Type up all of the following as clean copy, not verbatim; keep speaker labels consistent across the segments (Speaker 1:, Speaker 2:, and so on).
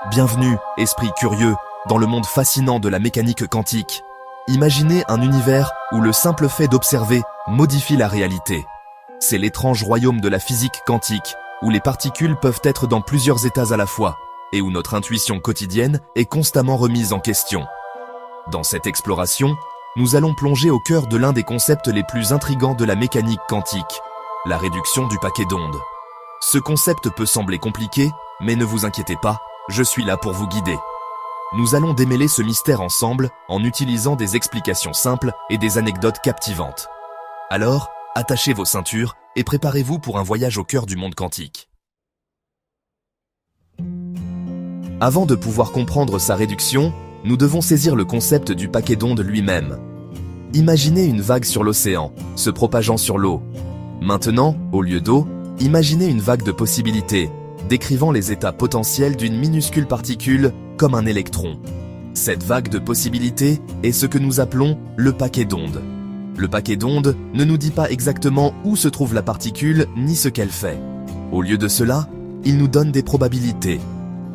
Speaker 1: Bienvenue, esprit curieux, dans le monde fascinant de la mécanique quantique. Imaginez un univers où le simple fait d'observer modifie la réalité. C'est l'étrange royaume de la physique quantique, où les particules peuvent être dans plusieurs états à la fois, et où notre intuition quotidienne est constamment remise en question. Dans cette exploration, nous allons plonger au cœur de l'un des concepts les plus intrigants de la mécanique quantique, la réduction du paquet d'ondes. Ce concept peut sembler compliqué, mais ne vous inquiétez pas, je suis là pour vous guider. Nous allons démêler ce mystère ensemble en utilisant des explications simples et des anecdotes captivantes. Alors, attachez vos ceintures et préparez-vous pour un voyage au cœur du monde quantique. Avant de pouvoir comprendre sa réduction, nous devons saisir le concept du paquet d'ondes lui-même. Imaginez une vague sur l'océan, se propageant sur l'eau. Maintenant, au lieu d'eau, imaginez une vague de possibilités, décrivant les états potentiels d'une minuscule particule comme un électron. Cette vague de possibilités est ce que nous appelons le paquet d'ondes. Le paquet d'ondes ne nous dit pas exactement où se trouve la particule ni ce qu'elle fait. Au lieu de cela, il nous donne des probabilités.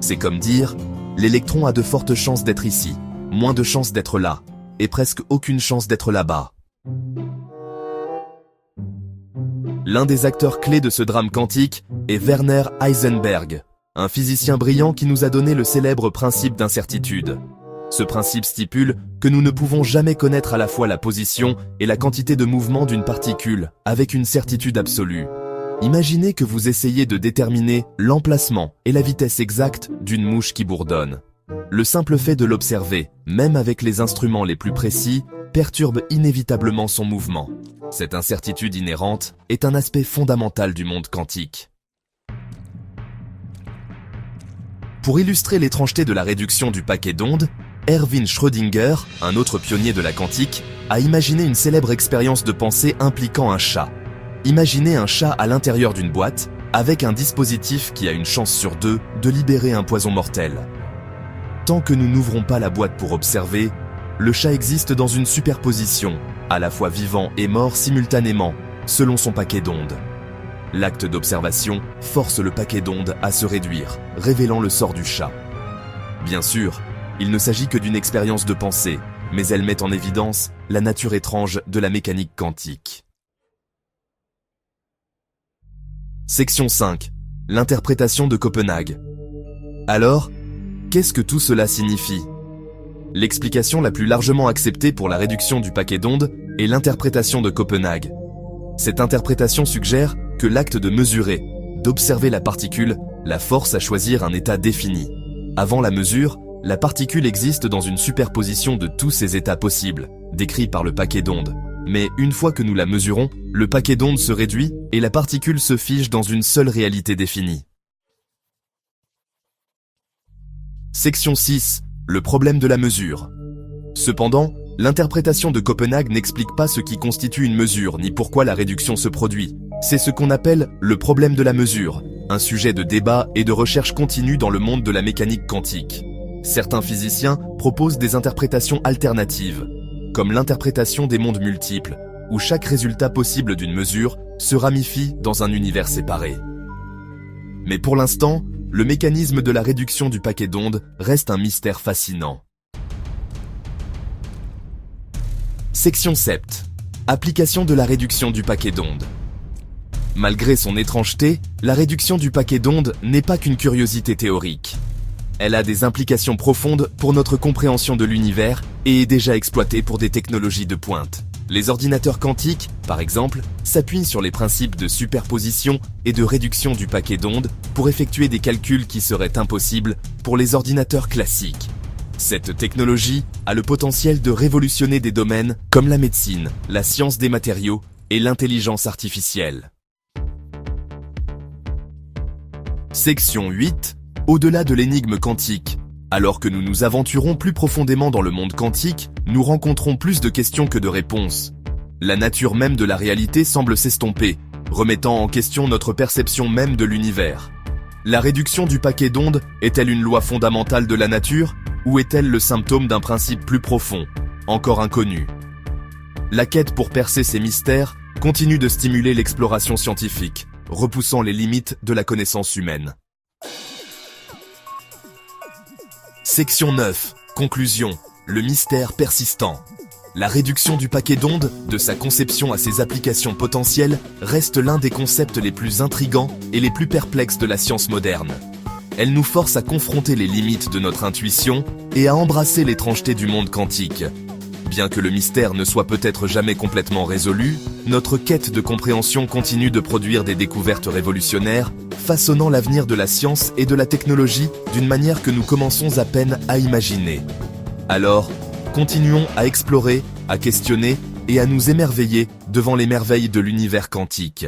Speaker 1: C'est comme dire, l'électron a de fortes chances d'être ici, moins de chances d'être là, et presque aucune chance d'être là-bas. L'un des acteurs clés de ce drame quantique est Werner Heisenberg, un physicien brillant qui nous a donné le célèbre principe d'incertitude. Ce principe stipule que nous ne pouvons jamais connaître à la fois la position et la quantité de mouvement d'une particule avec une certitude absolue. Imaginez que vous essayez de déterminer l'emplacement et la vitesse exacte d'une mouche qui bourdonne. Le simple fait de l'observer, même avec les instruments les plus précis, perturbe inévitablement son mouvement. Cette incertitude inhérente est un aspect fondamental du monde quantique. Pour illustrer l'étrangeté de la réduction du paquet d'ondes, Erwin Schrödinger, un autre pionnier de la quantique, a imaginé une célèbre expérience de pensée impliquant un chat. Imaginez un chat à l'intérieur d'une boîte, avec un dispositif qui a une chance sur 2 de libérer un poison mortel. Tant que nous n'ouvrons pas la boîte pour observer, le chat existe dans une superposition, à la fois vivant et mort simultanément, selon son paquet d'ondes. L'acte d'observation force le paquet d'ondes à se réduire, révélant le sort du chat. Bien sûr, il ne s'agit que d'une expérience de pensée, mais elle met en évidence la nature étrange de la mécanique quantique. Section 5. L'interprétation de Copenhague. Alors, qu'est-ce que tout cela signifie ? L'explication la plus largement acceptée pour la réduction du paquet d'ondes est l'interprétation de Copenhague. Cette interprétation suggère que l'acte de mesurer, d'observer la particule, la force à choisir un état défini. Avant la mesure, la particule existe dans une superposition de tous ces états possibles, décrits par le paquet d'ondes. Mais une fois que nous la mesurons, le paquet d'ondes se réduit et la particule se fige dans une seule réalité définie. Section 6. Le problème de la mesure. Cependant, l'interprétation de Copenhague n'explique pas ce qui constitue une mesure ni pourquoi la réduction se produit. C'est ce qu'on appelle le problème de la mesure, un sujet de débat et de recherche continue dans le monde de la mécanique quantique. Certains physiciens proposent des interprétations alternatives, comme l'interprétation des mondes multiples, où chaque résultat possible d'une mesure se ramifie dans un univers séparé. Mais pour l'instant, le mécanisme de la réduction du paquet d'ondes reste un mystère fascinant. Section 7. Application de la réduction du paquet d'ondes. Malgré son étrangeté, la réduction du paquet d'ondes n'est pas qu'une curiosité théorique. Elle a des implications profondes pour notre compréhension de l'univers et est déjà exploitée pour des technologies de pointe. Les ordinateurs quantiques, par exemple, s'appuient sur les principes de superposition et de réduction du paquet d'ondes pour effectuer des calculs qui seraient impossibles pour les ordinateurs classiques. Cette technologie a le potentiel de révolutionner des domaines comme la médecine, la science des matériaux et l'intelligence artificielle. Section 8. Au-delà de l'énigme quantique. Alors que nous nous aventurons plus profondément dans le monde quantique, nous rencontrons plus de questions que de réponses. La nature même de la réalité semble s'estomper, remettant en question notre perception même de l'univers. La réduction du paquet d'ondes est-elle une loi fondamentale de la nature, ou est-elle le symptôme d'un principe plus profond, encore inconnu ? La quête pour percer ces mystères continue de stimuler l'exploration scientifique, repoussant les limites de la connaissance humaine. Section 9. Conclusion. Le mystère persistant. La réduction du paquet d'ondes, de sa conception à ses applications potentielles, reste l'un des concepts les plus intrigants et les plus perplexes de la science moderne. Elle nous force à confronter les limites de notre intuition et à embrasser l'étrangeté du monde quantique. Bien que le mystère ne soit peut-être jamais complètement résolu, notre quête de compréhension continue de produire des découvertes révolutionnaires, façonnant l'avenir de la science et de la technologie d'une manière que nous commençons à peine à imaginer. Alors, continuons à explorer, à questionner et à nous émerveiller devant les merveilles de l'univers quantique.